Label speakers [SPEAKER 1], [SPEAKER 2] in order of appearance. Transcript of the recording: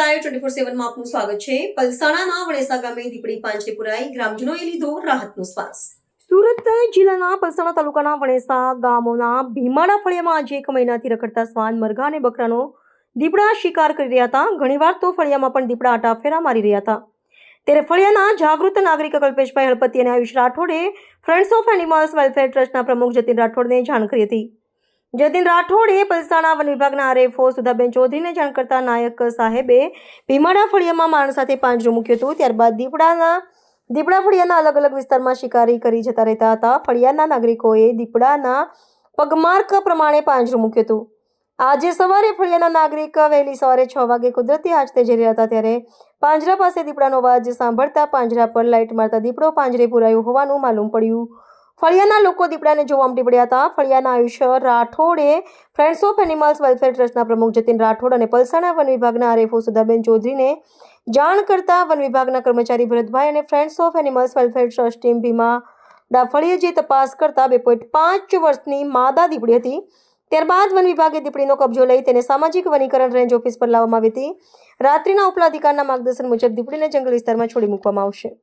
[SPEAKER 1] Live 24/7 માં આપનું સ્વાગત છે। પલસાણાના વણેસા ગામે દીપડી પાંજરે પુરાઈ, ગ્રામજનોએ લીધો રાહતનો શ્વાસ। સુરત જિલ્લાના પલસાણા તાલુકાના વણેસા ગામોના ભીમાડા ફળિયામાં આજે 1 મહિનાથી રખડતા શ્વાન, મરઘા અને બકરાનો દીપડા શિકાર કરી રહ્યા હતા। ઘણીવાર તો ફળિયામાં પણ દીપડા આટાફેરા મારી રહ્યા હતા। ત્યારે ફળિયાના જાગૃત નાગરિક કલ્પેશભાઈ હળપતિ અને આયુષ રાઠોડે ફ્રેન્ડ્સ ઓફ એનિમલ્સ વેલફેર ટ્રસ્ટના પ્રમુખ જતીન રાઠોડને જાણ કરી હતી। જતીન રાઠોડે પલસાણા વન વિભાગના આરએફઓ સુધાબેન ચૌધરીને જાણ કરતા નાયક સાહેબે ભીમાડા ફળિયામાં માણસ સાથે પાંજરું મૂક્યું હતું। ત્યારબાદ દીપડા ફળિયાના અલગ અલગ વિસ્તારમાં શિકારી કરી જતા રહેતા હતા। ફળિયાના નાગરિકોએ દીપડાના પગમાર્ક પ્રમાણે પાંજરું મૂક્યું હતું। આજે સવારે ફળિયાના નાગરિક વહેલી સવારે 6 વાગે કુદરતી હાજતે જઈ રહ્યા હતા, ત્યારે પાંજરા પાસે દીપડાનો અવાજ સાંભળતા પાંજરા પર લાઇટ મારતા દીપડો પાંજરે પુરાયો હોવાનું માલુમ પડ્યું। ફળિયાના લોકો દીપડાને જોવા ઉમટી પડ્યા હતા। ફળિયાના આયુષ રાઠોડે ફ્રેન્ડ્સ ઓફ એનિમલ્સ વેલફેર ટ્રસ્ટના પ્રમુખ જતીન રાઠોડ અને પલસાણા વન વિભાગના આરએફઓ સુધાબેન ચૌધરીને જાણ કરતા વન વિભાગના કર્મચારી ભરતભાઈ અને friends of animals welfare trust team Bhimada ફળિયે જઈ તપાસ કરતા 2.5 વર્ષની માદા દીપડી હતી। ત્યારબાદ વન વિભાગે દીપડીનો કબજો લઈ તેને સામાજિક વનીકરણ રેન્જ ઓફિસ પર લાવવામાં આવી હતી। રાત્રિના ઉપલા અધિકારીના માર્ગદર્શન મુજબ દીપડીને જંગલ વિસ્તારમાં છોડી મૂકવામાં આવશે।